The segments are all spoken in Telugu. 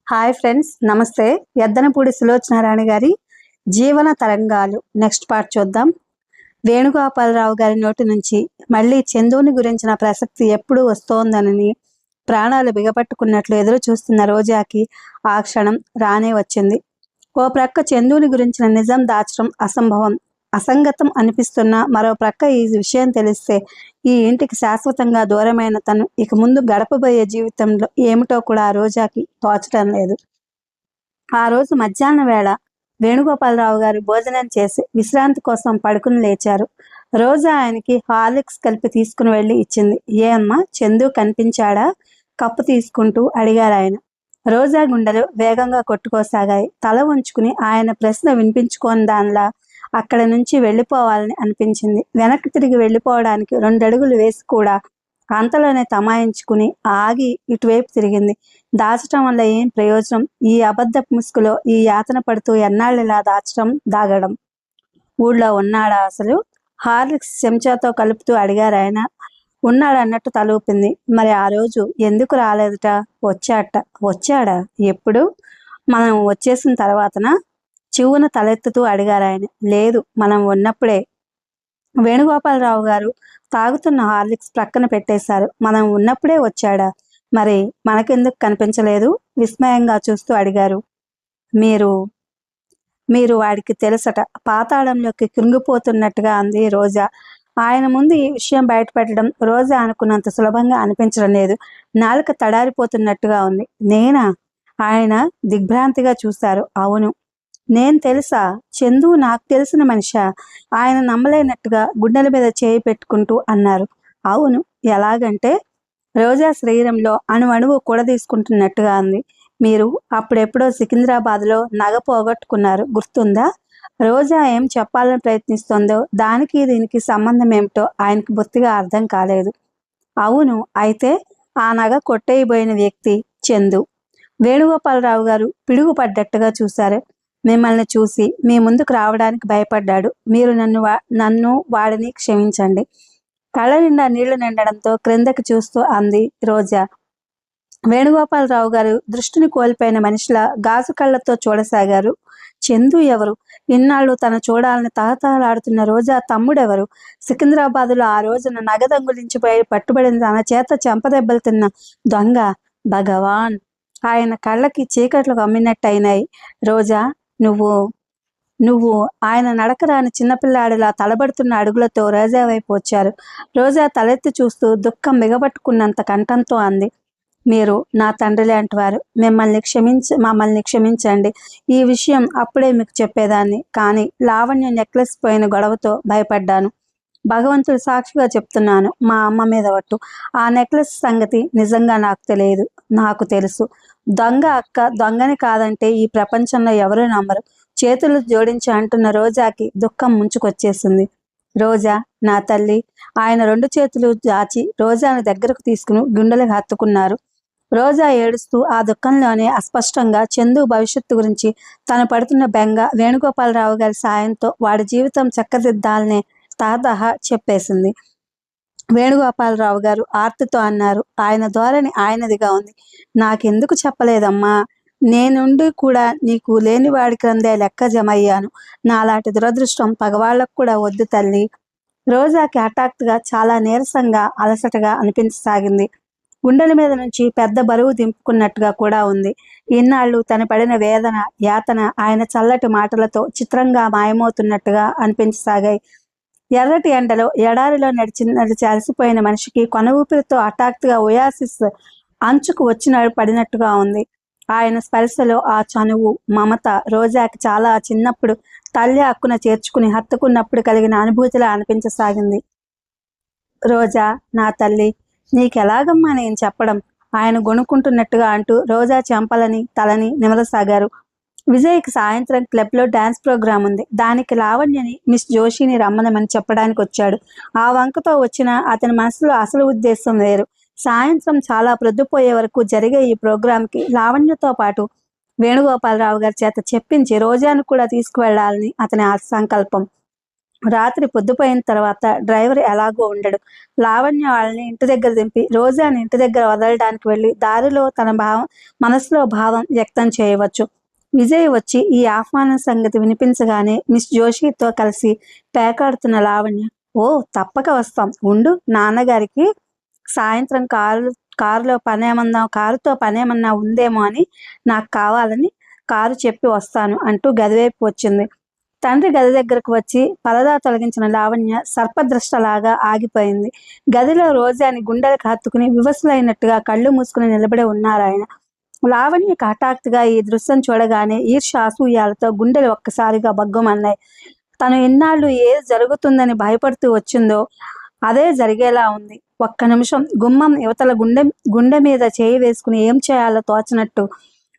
హాయ్ ఫ్రెండ్స్, నమస్తే. ఎద్దనపూడి సులోచనారాణి గారి జీవన తరంగాలు నెక్స్ట్ పార్ట్ చూద్దాం. వేణుగోపాలరావు గారి నోటి నుంచి మళ్ళీ చందుని గురించిన ప్రసక్తి ఎప్పుడు వస్తోందనని ప్రాణాలు బిగపట్టుకున్నట్లు ఎదురు చూస్తున్న రోజాకి ఆ క్షణం రానే వచ్చింది. ఓ ప్రక్క చందుని గురించిన నిజం దాచడం అసంగతం అనిపిస్తున్న మరో ప్రక్క ఈ విషయం తెలిస్తే ఈ ఇంటికి శాశ్వతంగా దూరమైన తను ఇక ముందు గడపబోయే జీవితంలో ఏమిటో కూడా ఆ రోజాకి తోచడం లేదు. ఆ రోజు మధ్యాహ్నం వేళ వేణుగోపాలరావు గారు భోజనం చేసి విశ్రాంతి కోసం పడుకుని లేచారు. రోజా ఆయనకి హార్లిక్స్ కలిపి తీసుకుని వెళ్ళి ఇచ్చింది. ఏ అమ్మా, చందు కనిపించాడా? కప్పు తీసుకుంటూ అడిగారు ఆయన. రోజా గుండెలు వేగంగా కొట్టుకోసాగాయి. తల ఉంచుకుని ఆయన ప్రశ్న వినిపించుకోని దానిలా అక్కడి నుంచి వెళ్ళిపోవాలని అనిపించింది. వెనక్కి తిరిగి వెళ్ళిపోవడానికి 2 అడుగులు వేసి కూడా అంతలోనే తమాయించుకుని ఆగి ఇటువైపు తిరిగింది. దాచటం వల్ల ఏం ప్రయోజనం? ఈ అబద్ధపు ముసుగులో ఈ యాతన పడుతూ ఎన్నాళ్ళిలా దాగడం? ఊళ్ళో ఉన్నాడా అసలు? హార్లిక్స్ చెంచాతో కలుపుతూ అడిగారు ఆయన. ఉన్నాడన్నట్టు తలూపింది. మరి ఆ రోజు ఎందుకు రాలేదట? వచ్చాడా? ఎప్పుడు? మనం వచ్చేసిన తర్వాతనా? చివున తలెత్తుతూ అడిగారు ఆయన. లేదు, మనం ఉన్నప్పుడే. వేణుగోపాలరావు గారు తాగుతున్న హార్లిక్స్ ప్రక్కన పెట్టేశారు. మనం ఉన్నప్పుడే వచ్చాడా? మరి మనకెందుకు కనిపించలేదు? విస్మయంగా చూస్తూ అడిగారు. మీరు వాడికి తెలుసట. పాతాళంలోకి కృంగిపోతున్నట్టుగా అంది రోజా. ఆయన ముందు ఈ విషయం బయటపెట్టడం రోజా అనుకున్నంత సులభంగా అనిపించడం లేదు. నాలుక తడారిపోతున్నట్టుగా ఉంది. నేనా? ఆయన దిగ్భ్రాంతిగా చూశారు. అవును, నేను తెలుసా? చందు నాకు తెలిసిన మనిషా? ఆయన నమ్మలేనట్టుగా గుండెల మీద చేయి పెట్టుకుంటూ అన్నారు. అవును, ఎలాగంటే? రోజా శరీరంలో అణువణువు కూడా తీసుకుంటున్నట్టుగా అంది. మీరు అప్పుడెప్పుడో సికింద్రాబాద్లో నగ పోగొట్టుకున్నారు, గుర్తుందా? రోజా ఏం చెప్పాలని ప్రయత్నిస్తోందో దానికి దీనికి సంబంధం ఏమిటో ఆయనకు బొత్తిగా అర్థం కాలేదు. అవును, అయితే ఆ నగ కొట్టేయబోయిన వ్యక్తి చందు. వేణుగోపాలరావు గారు పిడుగుపడ్డట్టుగా చూశారు. మిమ్మల్ని చూసి మీ ముందుకు రావడానికి భయపడ్డాడు. మీరు నన్ను వాడిని క్షమించండి. కళ్ళ నిండా నీళ్లు నిండడంతో క్రిందకి చూస్తూ అంది రోజా. వేణుగోపాలరావు గారు దృష్టిని కోల్పోయిన మనిషిలా గాజు కళ్ళతో చూడసాగారు. చందు ఎవరు? ఇన్నాళ్ళు తను చూడాలని తహతహలాడుతున్న రోజా తమ్ముడెవరు? సికింద్రాబాదులో ఆ రోజున నగదంగులించిపోయి పట్టుబడిన తన చేత చెంపదెబ్బలు తిన్న దొంగ. భగవాన్! ఆయన కళ్ళకి చీకట్లు కమ్మినట్టయినాయి. రోజా, నువ్వు ఆయన నడకరాని చిన్నపిల్లాడిలా తలబడుతున్న అడుగులతో రోజా వైపు వచ్చారు. రోజా తలెత్తి చూస్తూ దుఃఖం మిగబట్టుకున్నంత కంఠంతో అంది. మీరు నా తండ్రి లాంటి వారు. మమ్మల్ని క్షమించండి. ఈ విషయం అప్పుడే మీకు చెప్పేదాన్ని, కానీ లావణ్య నెక్లెస్ పోయిన గొడవతో భయపడ్డాను. భగవంతుడు సాక్షిగా చెప్తున్నాను, మా అమ్మ మీద ఒట్టు. ఆ నెక్లెస్ సంగతి నిజంగా నాకు తెలియదు. నాకు తెలుసు. దొంగ అక్క దొంగని కాదంటే ఈ ప్రపంచంలో ఎవరూ నమ్మరు. చేతులు జోడించి అంటున్న రోజాకి దుఃఖం ముంచుకొచ్చేసింది. రోజా, నా తల్లి. ఆయన 2 చేతులు జాచి రోజాను దగ్గరకు తీసుకుని గుండెలకు హత్తుకున్నారు. రోజా ఏడుస్తూ ఆ దుఃఖంలోనే అస్పష్టంగా చందు భవిష్యత్తు గురించి తను పడుతున్న బెంగ, వేణుగోపాలరావు గారి సాయంతో వాడి జీవితం చక్కదిద్దాలనే తహతహ చెప్పేసింది. వేణుగోపాలరావు గారు ఆర్తితో అన్నారు. ఆయన ధోరణి ఆయనదిగా ఉంది. నాకెందుకు చెప్పలేదమ్మా? నేనుండి కూడా నీకు లేనివాడి క్రిందే లెక్క జమయ్యాను. నాలాంటి దురదృష్టం పగవాళ్లకు కూడా వద్దు తల్లి. రోజాకి హఠాత్తుగా చాలా నీరసంగా, అలసటగా అనిపించసాగింది. గుండెల మీద నుంచి పెద్ద బరువు దింపుకున్నట్టుగా కూడా ఉంది. ఇన్నాళ్ళు తను పడిన వేదన, యాతన ఆయన చల్లటి మాటలతో చిత్రంగా మాయమవుతున్నట్టుగా అనిపించసాగాయి. ఎర్రటి ఎండలో ఎడారిలో నడిచి అలసిపోయిన మనిషికి కొన ఊపిరితో హఠాత్తుగా ఒయాసిస్ అంచుకు పడినట్టుగా ఉంది. ఆయన స్పర్శలో ఆ చనువు, మమత రోజాకి చాలా చిన్నప్పుడు తల్లి హక్కున చేర్చుకుని హత్తుకున్నప్పుడు కలిగిన అనుభూతిలా అనిపించసాగింది. రోజా, నా తల్లి, నీకెలాగమ్మా నేను చెప్పడం? ఆయన గొణుకుంటున్నట్టుగా అంటూ రోజా చెంపలని తలని నిమలసాగారు. విజయ్కి సాయంత్రం క్లబ్లో డాన్స్ ప్రోగ్రాం ఉంది. దానికి లావణ్యని, మిస్ జోషిని రమ్మనమని చెప్పడానికి వచ్చాడు. ఆ వంకతో వచ్చిన అతని మనసులో అసలు ఉద్దేశం వేరు. సాయంత్రం చాలా ప్రొద్దుపోయే వరకు జరిగే ఈ ప్రోగ్రాంకి లావణ్యతో పాటు వేణుగోపాలరావు గారి చేత చెప్పించి రోజాను కూడా తీసుకువెళ్లాలని అతని సంకల్పం. రాత్రి పొద్దుపోయిన తర్వాత డ్రైవర్ ఎలాగో ఉండడు. లావణ్య వాళ్ళని ఇంటి దగ్గర దింపి రోజాని ఇంటి దగ్గర వదలడానికి వెళ్ళి దారిలో తన మనసులో భావం వ్యక్తం చేయవచ్చు. విజయ్ వచ్చి ఈ ఆహ్వానం సంగతి వినిపించగానే మిస్ జోషితో కలిసి పేకాడుతున్న లావణ్య, ఓ తప్పక వస్తాం, ఉండు, నాన్నగారికి సాయంత్రం కారుతో పనేమన్నా ఉందేమో అని, నాకు కావాలని కారు చెప్పి వస్తాను అంటూ గదివైపు వచ్చింది. తండ్రి గది దగ్గరకు వచ్చి పరదా తొలగించిన లావణ్య సర్పద్రష్టలాగా ఆగిపోయింది. గదిలో రోజాని గుండెలకు హత్తుకుని వివసులైనట్టుగా కళ్ళు మూసుకుని నిలబడి ఉన్నారాయన. లావణ్యకు హఠాత్తుగా ఈ దృశ్యం చూడగానే ఈర్ష్య అసూయాలతో గుండెలు ఒక్కసారిగా బగ్గుమన్నాయి. తను ఇన్నాళ్ళు ఏది జరుగుతుందని భయపడుతూ వచ్చిందో అదే జరిగేలా ఉంది. ఒక్క నిమిషం గుమ్మం యువతల గుండె మీద చేయి వేసుకుని ఏం చేయాలో తోచనట్టు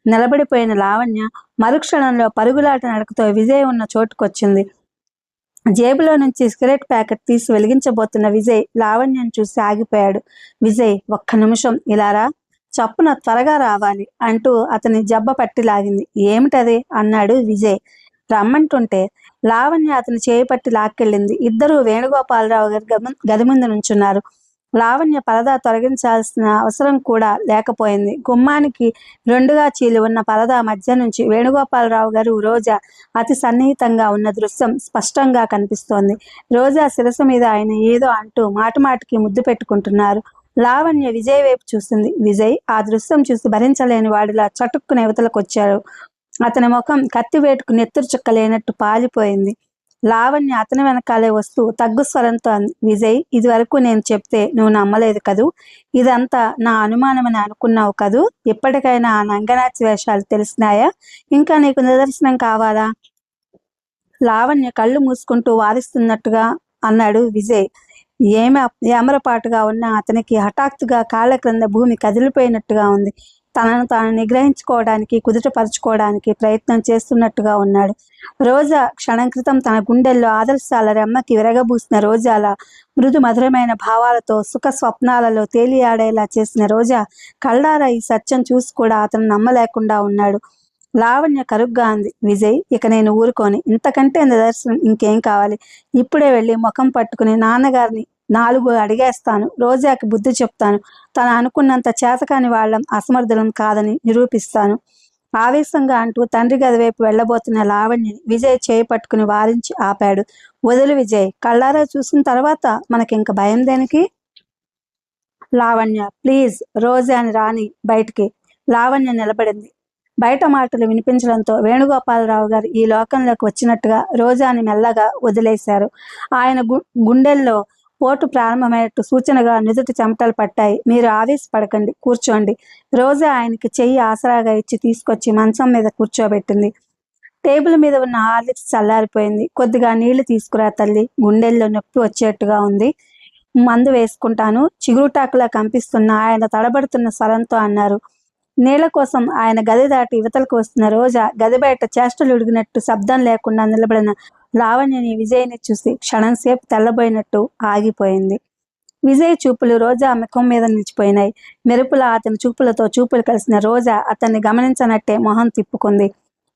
నిలబడిపోయిన లావణ్య మరుక్షణంలో పరుగులాట నడకతో విజయ్ ఉన్న చోటుకొచ్చింది. జేబులో నుంచి సిగరెట్ ప్యాకెట్ తీసి వెలిగించబోతున్న విజయ్ లావణ్యను చూసి ఆగిపోయాడు. విజయ్, ఒక్క నిమిషం ఇలారా, చప్పున త్వరగా రావాలి అంటూ అతని జబ్బ పట్టి లాగింది. ఏమిటది అన్నాడు విజయ్. రమ్మంటుంటే లావణ్య అతని చేయి పట్టి లాక్కెళ్ళింది. ఇద్దరూ వేణుగోపాలరావు గారి గది ముందు నుంచున్నారు. లావణ్య పరదా తొలగించాల్సిన అవసరం కూడా లేకపోయింది. గుమ్మానికి రెండుగా చీలి ఉన్న పరదా మధ్య నుంచి వేణుగోపాలరావు గారు రోజా అతి సన్నిహితంగా ఉన్న దృశ్యం స్పష్టంగా కనిపిస్తోంది. రోజా శిరస్సు మీద ఆయన ఏదో అంటూ మాటిమాటికి ముద్దు పెట్టుకుంటున్నారు. లావణ్య విజయ్ వైపు చూసింది. విజయ్ ఆ దృశ్యం చూసి భరించలేని వాడిలా చటుక్కున యువతలకొచ్చారు. అతని ముఖం కత్తివేటుకు నెత్తురు చుక్కలేనట్టు పాలిపోయింది. లావణ్య అతని వెనకాలే వస్తూ తగ్గు స్వరంతో అంది. విజయ్, ఇది వరకు నేను చెప్తే నువ్వు నమ్మలేదు కదూ, ఇదంతా నా అనుమానమని అనుకున్నావు కదూ, ఇప్పటికైనా ఆ నంగనాచి వేషాలు తెలిసినాయా? ఇంకా నీకు నిదర్శనం కావాలా? లావణ్య కళ్ళు మూసుకుంటూ వారిస్తున్నట్టుగా అన్నాడు విజయ్. ఏమరపాటుగా ఉన్న అతనికి హఠాత్తుగా కాళ్ళ క్రింద భూమి కదిలిపోయినట్టుగా ఉంది. తనను తాను నిగ్రహించుకోవడానికి కుదుటపరుచుకోవడానికి ప్రయత్నం చేస్తున్నట్టుగా ఉన్నాడు. రోజా క్షణం క్రితం తన గుండెల్లో ఆదర్శాల రెమ్మకి విరగబూసిన రోజాల మృదు మధురమైన భావాలతో సుఖ స్వప్నాలలో తేలియాడేలా చేసిన రోజా కళ్ళారా ఈ సత్యం చూసి కూడా అతను నమ్మలేకుండా ఉన్నాడు. లావణ్య కరుగ్గా అంది. విజయ్, ఇక నేను ఊరుకోని, ఇంతకంటే నిదర్శనం ఇంకేం కావాలి? ఇప్పుడే వెళ్ళి ముఖం పట్టుకుని నాన్నగారిని 4 అడిగేస్తాను. రోజాకి బుద్ధి చెప్తాను. తను అనుకున్నంత చేతకాని వాళ్ళం అసమర్థులం కాదని నిరూపిస్తాను. ఆవేశంగా అంటూ తండ్రి గది వైపు వెళ్ళబోతున్న లావణ్యని విజయ్ చేయి పట్టుకుని వారించి ఆపాడు. వదులు విజయ్, కళ్ళారా చూసిన తర్వాత మనకింక భయం దేనికి? లావణ్య, ప్లీజ్, రోజాని రాని బయటికి. లావణ్య నిలబడింది. బయట మాటలు వినిపించడంతో వేణుగోపాలరావు గారు ఈ లోకంలోకి వచ్చినట్టుగా రోజాని మెల్లగా వదిలేశారు. ఆయన గుండెల్లో పోటు ప్రారంభమైనట్టు సూచనగా నుదుటి చెమటలు పట్టాయి. మీరు ఆవేశపడకండి, కూర్చోండి. రోజా ఆయనకి చెయ్యి ఆసరాగా ఇచ్చి తీసుకొచ్చి మంచం మీద కూర్చోబెట్టింది. టేబుల్ మీద ఉన్న హార్లిక్స్ చల్లారిపోయింది. కొద్దిగా నీళ్లు తీసుకురా తల్లి, గుండెల్లో నొప్పి వచ్చేట్టుగా ఉంది. మందు వేసుకుంటాను, చిగురుటాకులా కంపిస్తున్న ఆయన తడబడుతున్న స్వరంతో అన్నారు. నీళ్ల కోసం ఆయన గది దాటి యువతలకు వస్తున్న రోజా గది బయట చేష్టలు ఉడిగినట్టు శబ్దం లేకుండా నిలబడిన లావణ్యని విజయ్ని చూసి క్షణంసేపు తెల్లబోయినట్టు ఆగిపోయింది. విజయ్ చూపులు రోజా ముఖం మీద నిలిచిపోయినాయి. మెరుపులా అతని చూపులతో చూపులు కలిసిన రోజా అతన్ని గమనించనట్టే మొహం తిప్పుకుంది.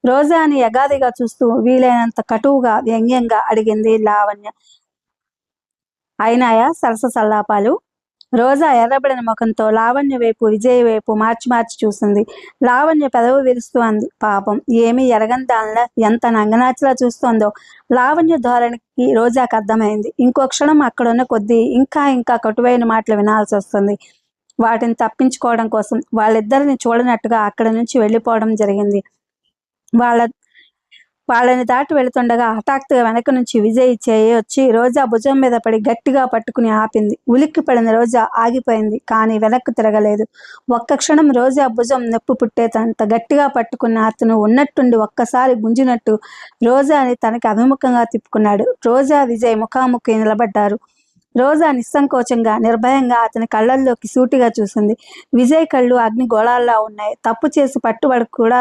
రోజాని యగాదిగా చూస్తూ వీలైనంత కటువుగా వ్యంగ్యంగా అడిగింది లావణ్య. అయినాయా సరస సల్లాపాలు? రోజా ఎర్రబడిన ముఖంతో లావణ్య వైపు విజయ్ వైపు మార్చి మార్చి చూసింది. లావణ్య పెదవి విరుస్తూ అంది. పాపం, ఏమీ ఎరగని దానిలా ఎంత నంగనాచిలా చూస్తోందో. లావణ్య ధోరణికి రోజాకు అర్థమైంది. ఇంకో క్షణం అక్కడున్న కొద్దీ ఇంకా ఇంకా కటువైన మాటలు వినాల్సి వస్తుంది. వాటిని తప్పించుకోవడం కోసం వాళ్ళిద్దరిని చూడనట్టుగా అక్కడి నుంచి వెళ్ళిపోవడం జరిగింది. వాళ్ళని దాటి వెళుతుండగా హఠాత్తుగా వెనక నుంచి విజయ్ చేయి వచ్చి రోజా భుజం మీద పడి గట్టిగా పట్టుకుని ఆపింది. ఉలిక్కి పడిన రోజా ఆగిపోయింది, కానీ వెనక్కు తిరగలేదు. ఒక్క క్షణం రోజా భుజం నొప్పి పుట్టేటంత గట్టిగా పట్టుకున్న అతను ఉన్నట్టుండి ఒక్కసారి గుంజినట్టు రోజాని తనకి అభిముఖంగా తిప్పుకున్నాడు. రోజా విజయ్ ముఖాముఖి నిలబడ్డారు. రోజా నిస్సంకోచంగా నిర్భయంగా అతని కళ్ళల్లోకి సూటిగా చూసింది. విజయ్ కళ్ళు అగ్నిగోళాల్లా ఉన్నాయి. తప్పు చేసి పట్టుబడి కూడా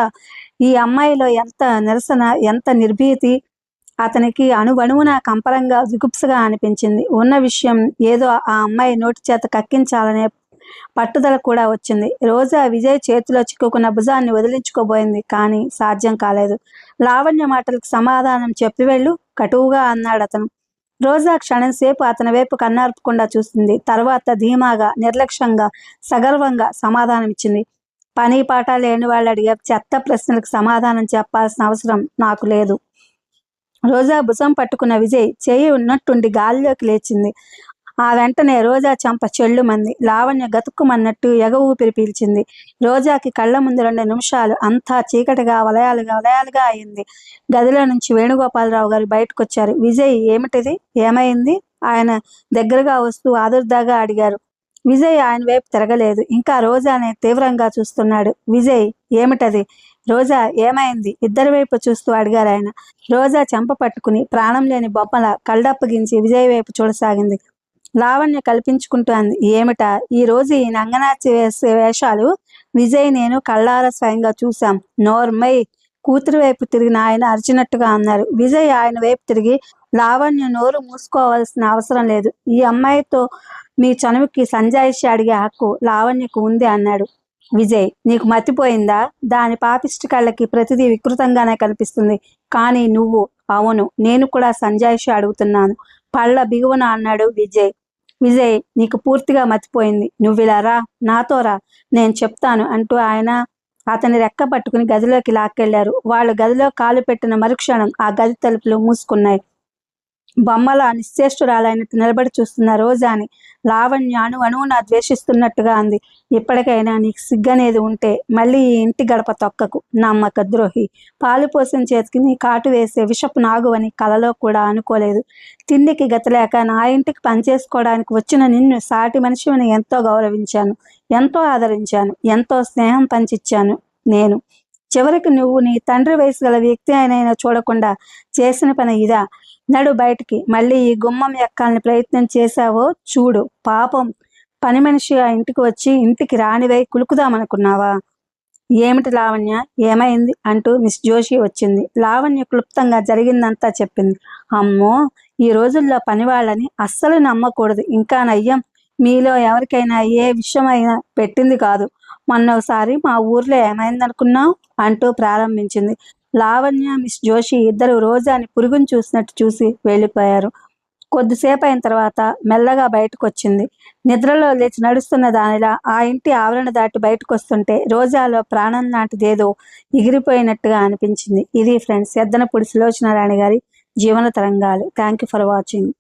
ఈ అమ్మాయిలో ఎంత నిరసన, ఎంత నిర్భీతి అతనికి అణువణువున కంపరంగా జుగుప్సగా అనిపించింది. ఉన్న విషయం ఏదో ఆ అమ్మాయి నోటి చేత కక్కించాలనే పట్టుదల కూడా వచ్చింది. రోజా విజయ్ చేతిలో చిక్కుకున్న భుజాన్ని వదిలించుకోబోయింది, కానీ సాధ్యం కాలేదు. లావణ్య మాటలకు సమాధానం చెప్పి వెళ్ళు, కటువుగా అన్నాడు అతను. రోజా క్షణం సేపు అతని వైపు కన్నార్పకుండా చూస్తుంది. తర్వాత ధీమాగా, నిర్లక్ష్యంగా, సగర్వంగా సమాధానమిచ్చింది. పని పాట లేని వాళ్ళు అడిగే చెత్త ప్రశ్నలకు సమాధానం చెప్పాల్సిన అవసరం నాకు లేదు. రోజా భుజం పట్టుకున్న విజయ్ చేయి ఉన్నట్టుండి గాలిలోకి లేచింది. ఆ వెంటనే రోజా చెంప చెళ్ళుమంది. లావణ్య గతుక్కుమన్నట్టు ఎగ ఊపిరి పీల్చింది. రోజాకి కళ్ళ ముందు 2 నిమిషాలు అంతా చీకటిగా వలయాలుగా అయింది. గదిలో నుంచి వేణుగోపాలరావు గారు బయటకొచ్చారు. విజయ్, ఏమిటిది? ఏమైంది? ఆయన దగ్గరగా వస్తూ ఆదుర్దాగా అడిగారు. విజయ్ ఆయన వైపు తిరగలేదు. ఇంకా రోజానే తీవ్రంగా చూస్తున్నాడు. విజయ్, ఏమిటది? రోజా, ఏమైంది? ఇద్దరి వైపు చూస్తూ అడిగారు ఆయన. రోజా చెంప పట్టుకుని ప్రాణం లేని బొమ్మల కళ్ళప్పగించి విజయ్ వైపు చూడసాగింది. లావణ్య కల్పించుకుంటూ అంది, ఏమిటా? ఈ రోజు ఈ నంగనాచి వేసే వేషాలు విజయ్ నేను కళ్ళారా స్వయంగా చూశాం. నోర్మై! కూతురు వైపు తిరిగిన ఆయన అరిచినట్టుగా అన్నారు. విజయ్ ఆయన వైపు తిరిగి, లావణ్య నోరు మూసుకోవాల్సిన అవసరం లేదు. ఈ అమ్మాయితో మీ చనువుకి సంజాయిషి అడిగే హక్కు లావణ్యకు ఉంది అన్నాడు. విజయ్, నీకు మతిపోయిందా? దాని పాపిష్టి కళ్ళకి ప్రతిదీ వికృతంగానే కనిపిస్తుంది. కానీ నువ్వు? అవును, నేను కూడా సంజాయిషి అడుగుతున్నాను పళ్ళ బిగువన అన్నాడు విజయ్. విజయ్, నీకు పూర్తిగా మతిపోయింది. నువ్విలా రా, నాతో రా, నేను చెప్తాను అంటూ ఆయన అతని రెక్క పట్టుకుని గదిలోకి లాక్కెళ్లారు. వాళ్ళు గదిలో కాలు పెట్టిన మరుక్షణం ఆ గది తలుపులు మూసుకున్నాయి. బొమ్మల నిశ్చేష్టురాలైనట్టు నిలబడి చూస్తున్న రోజాని లావణ్య అణువున ద్వేషిస్తున్నట్టుగా అంది. ఇప్పటికైనా నీకు సిగ్గనేది ఉంటే మళ్ళీ ఈ ఇంటి గడప తొక్కకు, నమ్మక ద్రోహి. పాలు పోసిన చేతికి నీ కాటు వేసే విషపు నాగువని కలలో కూడా అనుకోలేదు. తిండికి గతిలేక నా ఇంటికి పనిచేసుకోవడానికి వచ్చిన నిన్ను సాటి మనిషిని ఎంతో గౌరవించాను, ఎంతో ఆదరించాను, ఎంతో స్నేహం పంచిచ్చాను. నేను చివరికి నువ్వు నీ తండ్రి వయసు గల వ్యక్తి అయినైనా చూడకుండా చేసిన పని ఇదా? నడు బయటికి. మళ్ళీ ఈ గుమ్మం ఎక్కాలని ప్రయత్నం చేశావో చూడు. పాపం, పని మనిషి ఆ ఇంటికి వచ్చి ఇంటికి రానివై కులుకుదామనుకున్నావా? ఏమిటి లావణ్య, ఏమైంది అంటూ మిస్ జోషి వచ్చింది. లావణ్య క్లుప్తంగా జరిగిందంతా చెప్పింది. అమ్మో, ఈ రోజుల్లో పని వాళ్ళని అస్సలు నమ్మకూడదు. ఇంకా నయ్యం, మీలో ఎవరికైనా ఏ విషయమైనా పెట్టింది కాదు. మొన్నోసారి మా ఊర్లో ఏమైందనుకున్నావు అంటూ ప్రారంభించింది. లావణ్య, మిస్ జోషి ఇద్దరు రోజాని పురుగుని చూసినట్టు చూసి వెళ్ళిపోయారు. కొద్దిసేపు అయిన తర్వాత మెల్లగా బయటకు వచ్చింది. నిద్రలో లేచి నడుస్తున్న దానిలా ఆ ఇంటి ఆవరణ దాటి బయటకు వస్తుంటే రోజాలో ప్రాణం లాంటిదేదో ఎగిరిపోయినట్టుగా అనిపించింది. ఇది ఫ్రెండ్స్, ఎద్దనపూడి సులోచనారాణి గారి జీవన తరంగాలు. Thank you for watching.